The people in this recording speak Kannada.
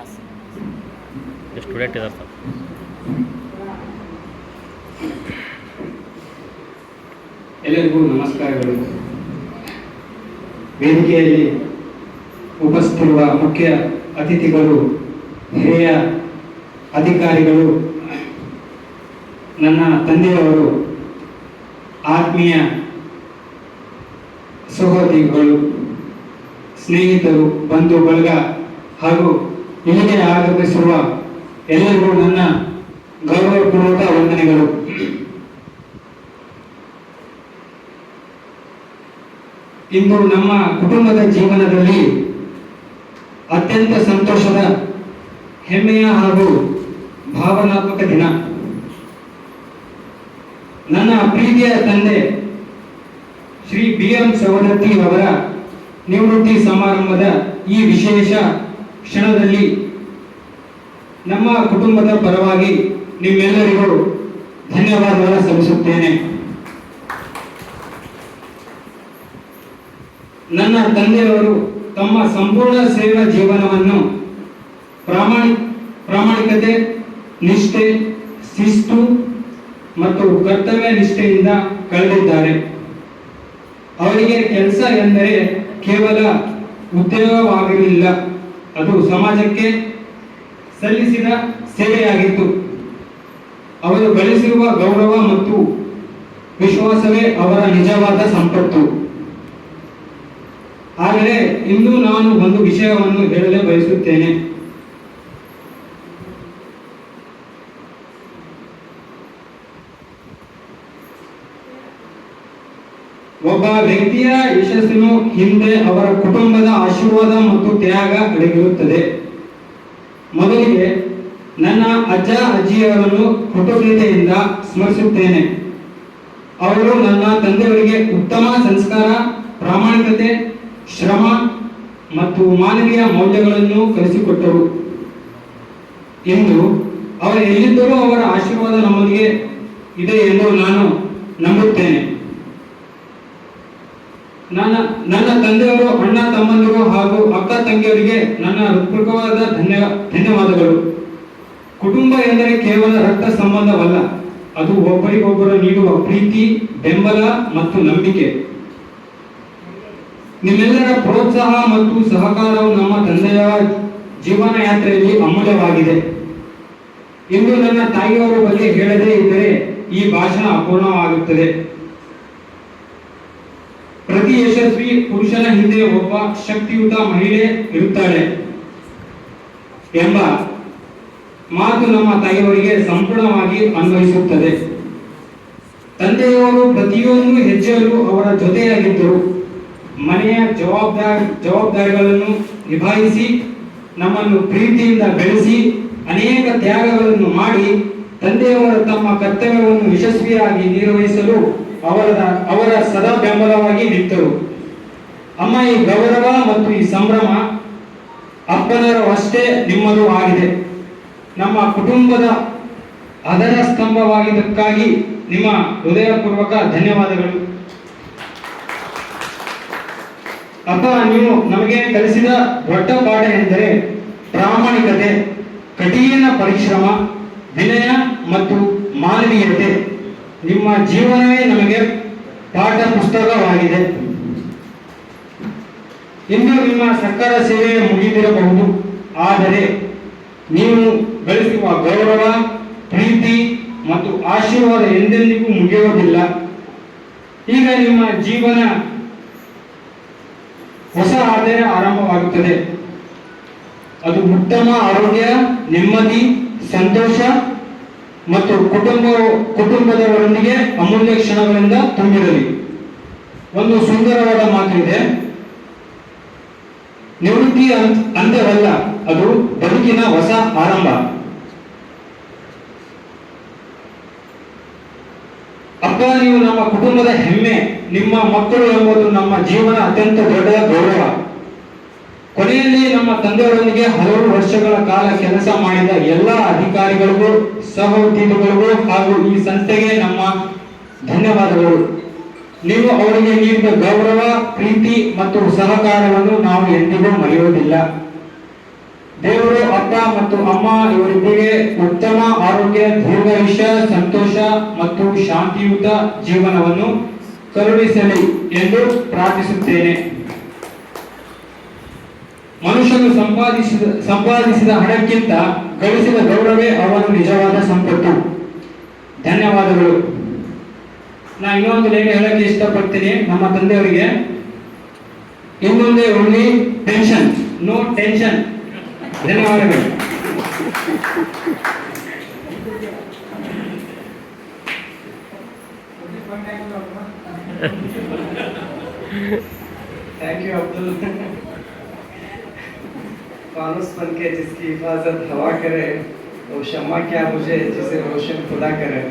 ಎಷ್ಟು ಸ್ಟೂಡೆಂಟ್ ಇದ್ದಾರೆ ಸರ್? ಎಲ್ಲರಿಗೂ ನಮಸ್ಕಾರಗಳು. ವೇದಿಕೆಯಲ್ಲಿ ಉಪಸ್ಥಿತಿರುವ ಮುಖ್ಯ ಅತಿಥಿಗಳು, ಹಿರಿಯ ಅಧಿಕಾರಿಗಳು, ನನ್ನ ತಂದೆಯವರು, ಆತ್ಮೀಯ ಸಹೋದರಿಗಳು, ಸ್ನೇಹಿತರು, ಬಂಧು ಬಳಗ ಹಾಗೂ ಇಲ್ಲಿಗೆ ಆಗಮಿಸಿರುವ ಎಲ್ಲರಿಗೂ ನನ್ನ ಗೌರವಪೂರ್ವಕ ವಂದನೆಗಳು. ಇಂದು ನಮ್ಮ ಕುಟುಂಬದ ಜೀವನದಲ್ಲಿ ಅತ್ಯಂತ ಸಂತೋಷದ, ಹೆಮ್ಮೆಯ ಹಾಗೂ ಭಾವನಾತ್ಮಕ ದಿನ. ನನ್ನ ಪ್ರೀತಿಯ ತಂದೆ ಶ್ರೀ BM ಸವದತ್ತಿ ಅವರ ನಿವೃತ್ತಿ ಸಮಾರಂಭದ ಈ ವಿಶೇಷ ಕ್ಷಣದಲ್ಲಿ ನಮ್ಮ ಕುಟುಂಬದ ಪರವಾಗಿ ನಿಮ್ಮೆಲ್ಲರಿಗೂ ಧನ್ಯವಾದಗಳನ್ನು ಸಲ್ಲಿಸುತ್ತೇನೆ. ನನ್ನ ತಂದೆಯವರು ತಮ್ಮ ಸಂಪೂರ್ಣ ಸೇವಾ ಜೀವನವನ್ನು ಪ್ರಾಮಾಣಿಕತೆ, ನಿಷ್ಠೆ, ಶಿಸ್ತು ಮತ್ತು ಕರ್ತವ್ಯ ನಿಷ್ಠೆಯಿಂದ ಕಳೆದಿದ್ದಾರೆ. ಅವರಿಗೆ ಕೆಲಸ ಎಂದರೆ ಕೇವಲ ಉದ್ಯೋಗವಾಗಿರಲಿಲ್ಲ, ಅದು ಸಮಾಜಕ್ಕೆ ಸಲ್ಲಿಸಿದ ಸೇವೆಯಾಗಿತ್ತು. ಅವರು ಗಳಿಸಿರುವ ಗೌರವ ಮತ್ತು ವಿಶ್ವಾಸವೇ ಅವರ ನಿಜವಾದ ಸಂಪತ್ತು. ಆದರೆ ಇಂದು ನಾನು ಒಂದು ವಿಷಯವನ್ನು ಹೇಳಲು ಬಯಸುತ್ತೇನೆ. ಒಬ್ಬ ವ್ಯಕ್ತಿಯ ಯಶಸ್ಸಿನ ಹಿಂದೆ ಅವರ ಕುಟುಂಬದ ಆಶೀರ್ವಾದ ಮತ್ತು ತ್ಯಾಗ ಅಡಗಿರುತ್ತದೆ. ಮೊದಲಿಗೆ ನನ್ನ ಅಜ್ಜ ಅಜ್ಜಿಯವರನ್ನು ಕೃತಜ್ಞತೆಯಿಂದ ಸ್ಮರಿಸುತ್ತೇನೆ. ಅವರು ನನ್ನ ತಂದೆಯವರಿಗೆ ಉತ್ತಮ ಸಂಸ್ಕಾರ, ಪ್ರಾಮಾಣಿಕತೆ, ಶ್ರಮ ಮತ್ತು ಮಾನವೀಯ ಮೌಲ್ಯಗಳನ್ನು ಕಲಿಸಿಕೊಟ್ಟರು. ಇಂದು ಅವರು ಎಲ್ಲಿದ್ದರೂ ಅವರ ಆಶೀರ್ವಾದ ನಮ್ಮೊಂದಿಗೆ ಇದೆ ಎಂದು ನಾನು ನಂಬುತ್ತೇನೆ. ನನ್ನ ತಂದೆಯವರು, ಅಣ್ಣ ತಮ್ಮಂದಿರು ಹಾಗೂ ಅಕ್ಕ ತಂಗಿಯವರಿಗೆ ನನ್ನ ಹೃತ್ಪೂರ್ವಕವಾದ ಧನ್ಯವಾದಗಳು. ಕುಟುಂಬ ಎಂದರೆ ಕೇವಲ ರಕ್ತ ಸಂಬಂಧವಲ್ಲ, ಅದು ಒಬ್ಬರಿಗೊಬ್ಬರು ನೀಡುವ ಪ್ರೀತಿ, ಬೆಂಬಲ ಮತ್ತು ನಂಬಿಕೆ. ನಿಮ್ಮೆಲ್ಲರ ಪ್ರೋತ್ಸಾಹ ಮತ್ತು ಸಹಕಾರವು ನಮ್ಮ ತಂದೆಯ ಜೀವನ ಯಾತ್ರೆಯಲ್ಲಿ ಅಮೂಲ್ಯವಾಗಿದೆ. ಇಂದು ನನ್ನ ತಾಯಿಯವರ ಬಗ್ಗೆ ಹೇಳದೇ ಇದ್ದರೆ ಈ ಭಾಷಣ ಅಪೂರ್ಣವಾಗುತ್ತದೆ. ಪ್ರತಿ ಯಶಸ್ವಿ ಪುರುಷನ ಹಿಂದೆ ಒಬ್ಬ ಶಕ್ತಿಯುತ ಮಹಿಳೆ ಇರುತ್ತಾಳೆ ಎಂಬ ಮಾತು ನಮ್ಮ ತಾಯಿಯವರಿಗೆ ಸಂಪೂರ್ಣವಾಗಿ ಅನ್ವಯಿಸುತ್ತದೆ. ತಂದೆಯವರು ಪ್ರತಿಯೊಂದು ಹೆಜ್ಜೆಯಲ್ಲೂ ಅವರ ಜೊತೆಯಾಗಿದ್ದರು. ಮನೆಯ ಜವಾಬ್ದಾರಿಗಳನ್ನು ನಿಭಾಯಿಸಿ, ನಮ್ಮನ್ನು ಪ್ರೀತಿಯಿಂದ ಬೆಳೆಸಿ, ಅನೇಕ ತ್ಯಾಗಗಳನ್ನು ಮಾಡಿ ತಂದೆಯವರು ತಮ್ಮ ಕರ್ತವ್ಯವನ್ನು ಯಶಸ್ವಿಯಾಗಿ ನಿರ್ವಹಿಸಲು ಅವರ ಸದಾ ಬೆಂಬಲವಾಗಿ ನಿಂತರು. ಅಮ್ಮ, ಈ ಗೌರವ ಮತ್ತು ಈ ಸಂಭ್ರಮ ಅಪ್ಪನರವಷ್ಟೇ ನಿಮ್ಮದು ಆಗಿದೆ. ನಮ್ಮ ಕುಟುಂಬದ ಆಧಾರ ಸ್ತಂಭವಾಗಿದ್ದಕ್ಕಾಗಿ ನಿಮ್ಮ ಹೃದಯಪೂರ್ವಕ ಧನ್ಯವಾದಗಳು. ಅಪ್ಪ, ನೀವು ನಮಗೆ ಕಲಿಸಿದ ದೊಡ್ಡ ಪಾಠ ಎಂದರೆ ಪ್ರಾಮಾಣಿಕತೆ, ಕಠಿಣ ಪರಿಶ್ರಮ, ವಿನಯ ಮತ್ತು ಮಾನವೀಯತೆ. ನಿಮ್ಮ ಜೀವನವೇ ನಮಗೆ ಪಾಠ ಪುಸ್ತಕವಾಗಿದೆ. ಇಂದು ನಿಮ್ಮ ಸರ್ಕಾರ ಸೇವೆ ಮುಗಿದಿರಬಹುದು, ಆದರೆ ನೀವು ಗಳಿಸುವ ಗೌರವ, ಪ್ರೀತಿ ಮತ್ತು ಆಶೀರ್ವಾದ ಎಂದೆಂದಿಗೂ ಮುಗಿಯುವುದಿಲ್ಲ. ಈಗ ನಿಮ್ಮ ಜೀವನ ಹೊಸ ಅಧ್ಯಾಯ ಆರಂಭವಾಗುತ್ತದೆ. ಅದು ಉತ್ತಮ ಆರೋಗ್ಯ, ನೆಮ್ಮದಿ, ಸಂತೋಷ ಮತ್ತು ಕುಟುಂಬದವರೊಂದಿಗೆ ಅಮೂಲ್ಯ ಕ್ಷಣಗಳಿಂದ ತುಂಬಿರಲಿ. ಒಂದು ಸುಂದರವಾದ ಮಾತು ಇದೆ, ನಿವೃತ್ತಿ ಅಂತ್ಯವಲ್ಲ, ಅದು ಬದುಕಿನ ಹೊಸ ಆರಂಭ. ಅಪ್ಪ, ನೀವು ನಮ್ಮ ಕುಟುಂಬದ ಹೆಮ್ಮೆ. ನಿಮ್ಮ ಮಕ್ಕಳು ಎಂಬುದು ನಮ್ಮ ಜೀವನ ಅತ್ಯಂತ ದೊಡ್ಡ ಗೌರವ. ಕೊನೆಯಲ್ಲಿ ನಮ್ಮ ತಂದೆಯವರೊಂದಿಗೆ ಹಲವು ವರ್ಷಗಳ ಕಾಲ ಕೆಲಸ ಮಾಡಿದ ಎಲ್ಲ ಅಧಿಕಾರಿಗಳಿಗೂ, ಸಹೋದ್ಯೋಗಿಗಳಿಗೂ ಹಾಗೂ ಈ ಸಂಸ್ಥೆಗೆ ನಮ್ಮ ಧನ್ಯವಾದಗಳು. ನೀವು ಅವರಿಗೆ ನೀಡಿದ ಗೌರವ, ಪ್ರೀತಿ ಮತ್ತು ಸಹಕಾರವನ್ನು ನಾವು ಎಂದಿಗೂ ಮರೆಯುವುದಿಲ್ಲ. ದೇವರು ಅಪ್ಪ ಮತ್ತು ಅಮ್ಮ ಇವರಿಬ್ಬರಿಗೆ ಉತ್ತಮ ಆರೋಗ್ಯ, ದೀರ್ಘಾಯುಷ್ಯ, ಸಂತೋಷ ಮತ್ತು ಶಾಂತಿಯುತ ಜೀವನವನ್ನು ಕರುಣಿಸಲಿ ಎಂದು ಪ್ರಾರ್ಥಿಸುತ್ತೇನೆ. ಮನುಷ್ಯನು ಸಂಪಾದಿಸಿದ ಹಣಕ್ಕಿಂತ ಗಳಿಸಿದ ಗೌರವವೇ ಅವನು ನಿಜವಾದ ಸಂಪತ್ತು. ಧನ್ಯವಾದಗಳು. ನಾ ಇನ್ನೊಂದು ಲೇಖ ಹೇಳಕ್ಕೆ ಇಷ್ಟಪಡ್ತೀನಿ ನಮ್ಮ ತಂದೆಯವರಿಗೆ. ಇನ್ನೊಂದೇ ಓನ್ಲಿ ಟೆನ್ಷನ್, ನೋ ಟೆನ್ಷನ್. ಧನ್ಯವಾದಗಳು. Thank you Abdul. फानुस बन के जिसकी हिफाजत हवा करे, वो शम्मा क्या मुझे जिसे रोशन खुदा करे।